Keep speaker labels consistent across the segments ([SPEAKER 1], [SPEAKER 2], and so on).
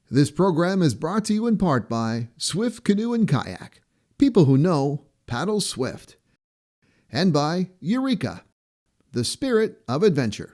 [SPEAKER 1] This program is brought to you in part by Swift Canoe and Kayak. People who know paddle swift. And by Eureka, the spirit of adventure.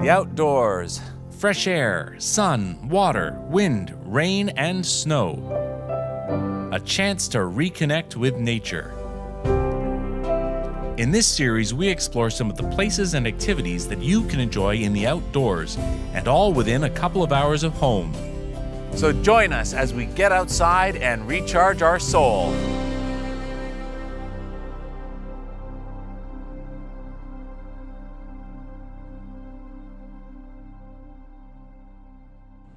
[SPEAKER 2] The outdoors, fresh air, sun, water, wind, rain, and snow. A chance to reconnect with nature. In this series, we explore some of the places and activities that you can enjoy in the outdoors, and all within a couple of hours of home. So join us as we get outside and recharge our soul.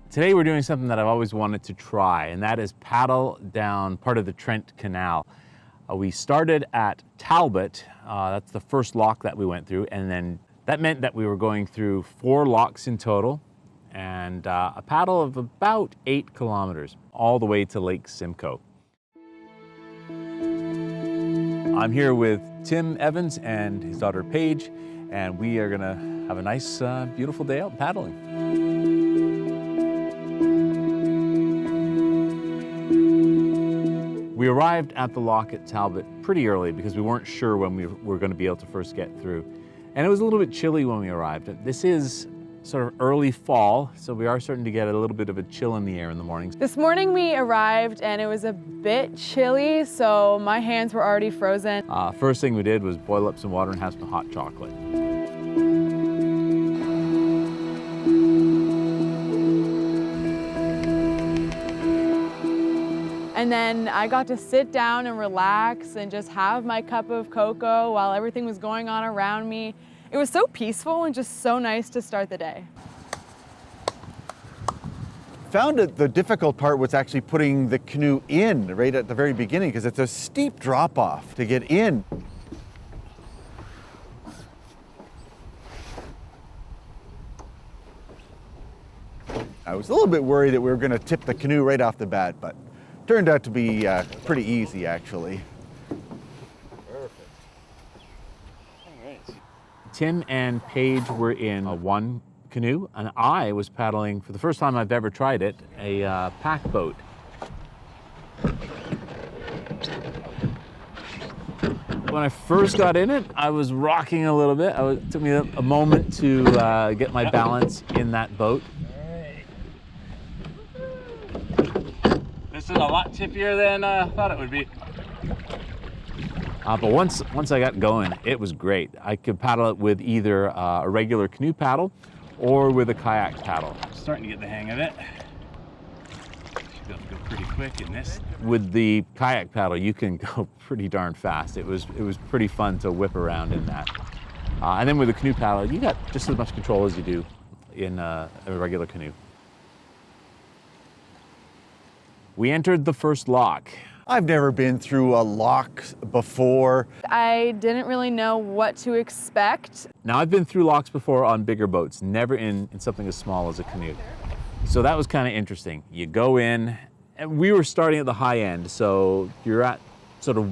[SPEAKER 2] Today we're doing something that I've always wanted to try, and that is paddle down part of the Trent Canal. We started at Talbot, that's the first lock that we went through, and then that meant that we were going through 4 locks in total, and a paddle of about 8 kilometers, all the way to Lake Simcoe. I'm here with Tim Evans and his daughter Paige, and we are gonna have a nice, beautiful day out paddling. We arrived at the lock at Talbot pretty early because we weren't sure when we were going to be able to first get through. And it was a little bit chilly when we arrived. This is sort of early fall, so we are starting to get a little bit of a chill in the air in the mornings.
[SPEAKER 3] This morning we arrived and it was a bit chilly, so my hands were already frozen.
[SPEAKER 2] First thing we did was boil up some water and have some hot chocolate.
[SPEAKER 3] And then I got to sit down and relax and just have my cup of cocoa while everything was going on around me. It was so peaceful and just so nice to start the day.
[SPEAKER 4] Found that the difficult part was actually putting the canoe in right at the very beginning because it's a steep drop off to get in. I was a little bit worried that we were going to tip the canoe right off the bat, but turned out to be pretty easy, actually.
[SPEAKER 2] Perfect. All right. Tim and Paige were in one canoe, and I was paddling, for the first time I've ever tried it, a pack boat. When I first got in it, I was rocking a little bit. It took me a moment to get my balance in that boat. This is a lot tippier than I thought it would be. But once I got going, it was great. I could paddle it with either a regular canoe paddle or with a kayak paddle. I'm starting to get the hang of it. Should be able to go pretty quick in this. With the kayak paddle, you can go pretty darn fast. It was pretty fun to whip around in that. And then with the canoe paddle, you got just as much control as you do in a regular canoe. We entered the first lock.
[SPEAKER 4] I've never been through a lock before.
[SPEAKER 3] I didn't really know what to expect.
[SPEAKER 2] Now, I've been through locks before on bigger boats, never in something as small as a canoe. So that was kind of interesting. You go in, and we were starting at the high end, so you're at sort of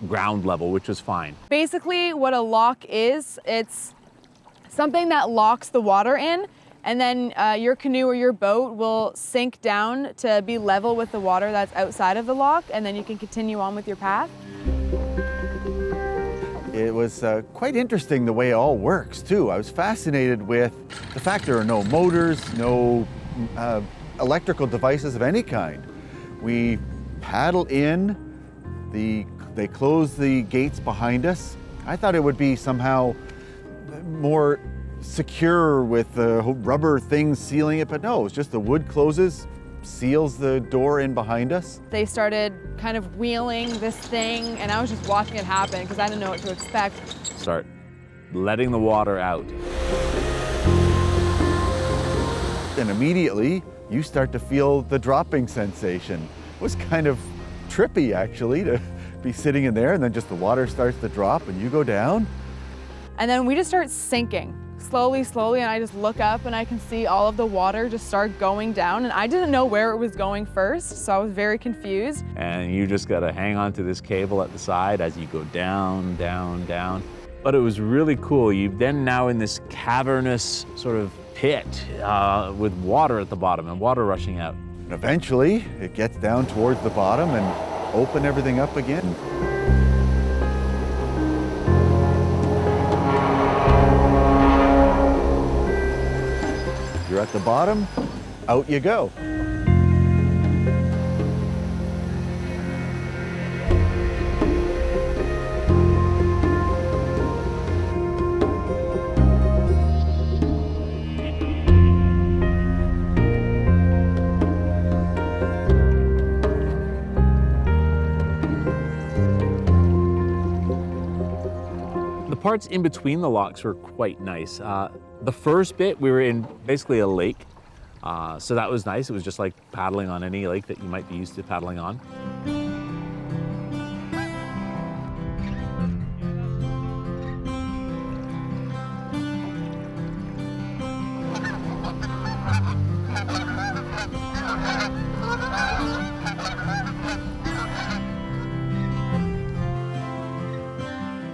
[SPEAKER 2] ground level, which was fine.
[SPEAKER 3] Basically, what a lock is, it's something that locks the water in, and then your canoe or your boat will sink down to be level with the water that's outside of the lock, and then you can continue on with your path.
[SPEAKER 4] It was quite interesting the way it all works too. I was fascinated with the fact there are no motors, no electrical devices of any kind. We paddle in, they close the gates behind us. I thought it would be somehow more secure with the rubber things sealing it, but no, it's just the wood closes, seals the door in behind us.
[SPEAKER 3] They started kind of wheeling this thing, and I was just watching it happen because I didn't know what to expect.
[SPEAKER 2] Start letting the water out.
[SPEAKER 4] And immediately you start to feel the dropping sensation. It was kind of trippy actually to be sitting in there and then just the water starts to drop and you go down.
[SPEAKER 3] And then we just start sinking slowly, and I just look up and I can see all of the water just start going down, and I didn't know where it was going first, so I was very confused.
[SPEAKER 2] And you just gotta hang on to this cable at the side as you go down, down, down. But it was really cool. You're then now in this cavernous sort of pit with water at the bottom and water rushing out.
[SPEAKER 4] And eventually it gets down towards the bottom and open everything up again. You're at the bottom, out you go.
[SPEAKER 2] The parts in between the locks were quite nice. The first bit, we were in basically a lake, so that was nice. It was just like paddling on any lake that you might be used to paddling on.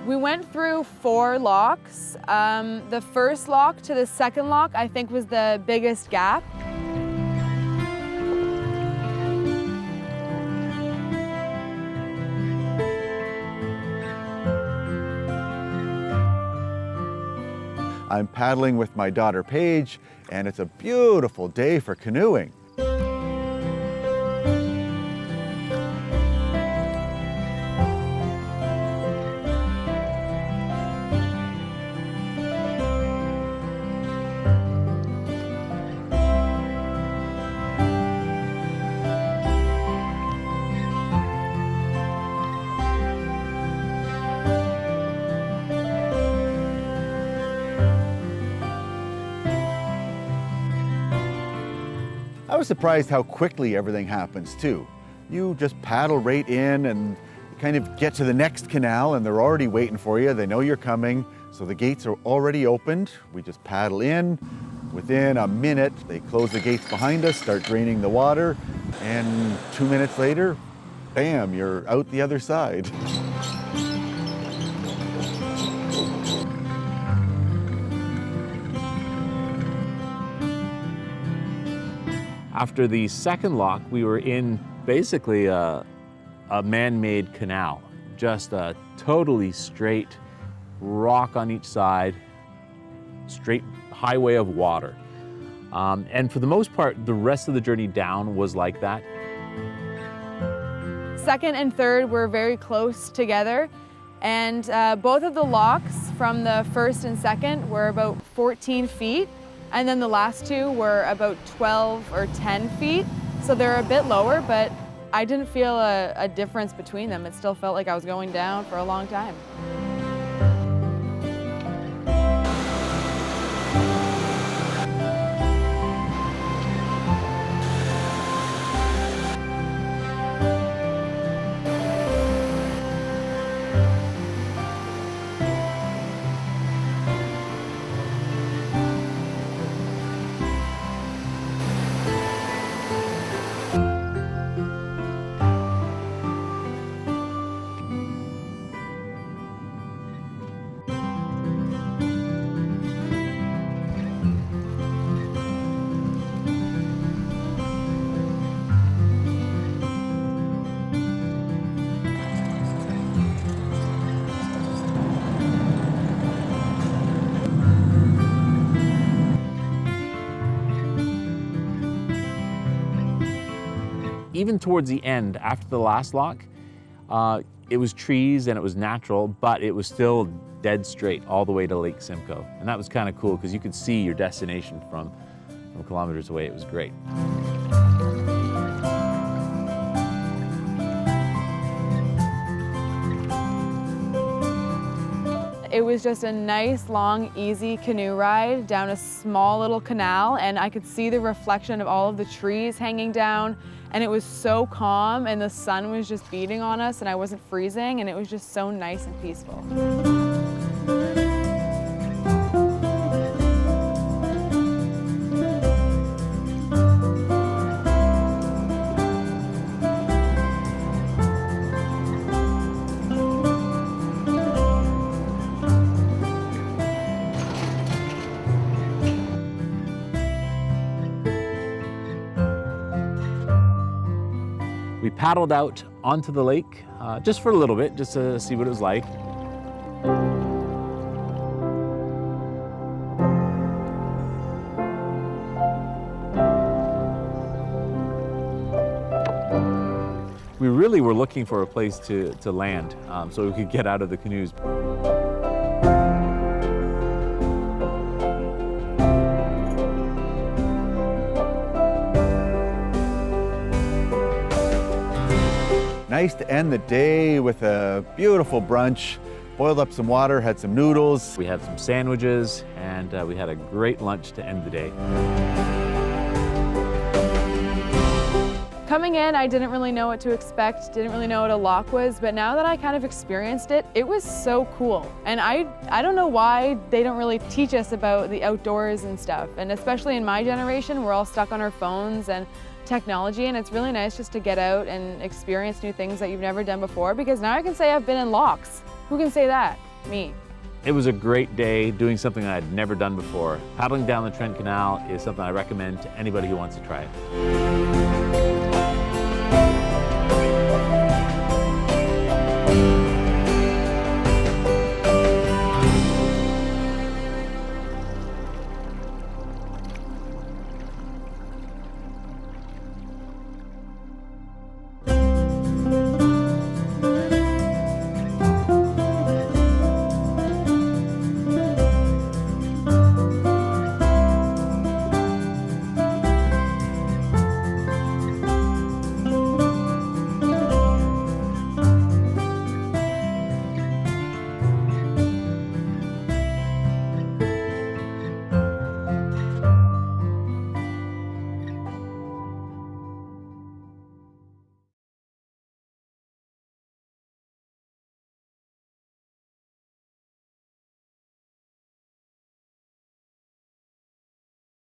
[SPEAKER 3] We went through 4 locks. The first lock to the second lock, I think, was the biggest gap.
[SPEAKER 4] I'm paddling with my daughter Paige, and it's a beautiful day for canoeing. I was surprised how quickly everything happens too. You just paddle right in and kind of get to the next canal and they're already waiting for you. They know you're coming, so the gates are already opened. We just paddle in. Within a minute, they close the gates behind us, start draining the water, and 2 minutes later, bam, you're out the other side.
[SPEAKER 2] After the second lock, we were in basically a man-made canal, just a totally straight rock on each side, straight highway of water. And for the most part, the rest of the journey down was like that.
[SPEAKER 3] Second and third were very close together, and both of the locks from the first and second were about 14 feet. And then the last 2 were about 12 or 10 feet. So they're a bit lower, but I didn't feel a difference between them. It still felt like I was going down for a long time.
[SPEAKER 2] even towards the end, after the last lock, it was trees and it was natural, but it was still dead straight all the way to Lake Simcoe. And that was kind of cool because you could see your destination from kilometers away. It was great.
[SPEAKER 3] It was just a nice, long, easy canoe ride down a small little canal, and I could see the reflection of all of the trees hanging down, and it was so calm, and the sun was just beating on us, and I wasn't freezing, and it was just so nice and peaceful.
[SPEAKER 2] We paddled out onto the lake just for a little bit, just to see what it was like. We really were looking for a place to land so we could get out of the canoes.
[SPEAKER 4] Nice to end the day with a beautiful brunch. Boiled up some water, had some noodles.
[SPEAKER 2] We had some sandwiches, and we had a great lunch to end the day.
[SPEAKER 3] Coming in, I didn't really know what to expect, didn't really know what a lock was, but now that I kind of experienced it, it was so cool. And I don't know why they don't really teach us about the outdoors and stuff. And especially in my generation, we're all stuck on our phones and technology, and it's really nice just to get out and experience new things that you've never done before, because now I can say I've been in locks. Who can say that? Me.
[SPEAKER 2] It was a great day doing something I'd never done before. Paddling down the Trent Canal is something I recommend to anybody who wants to try it.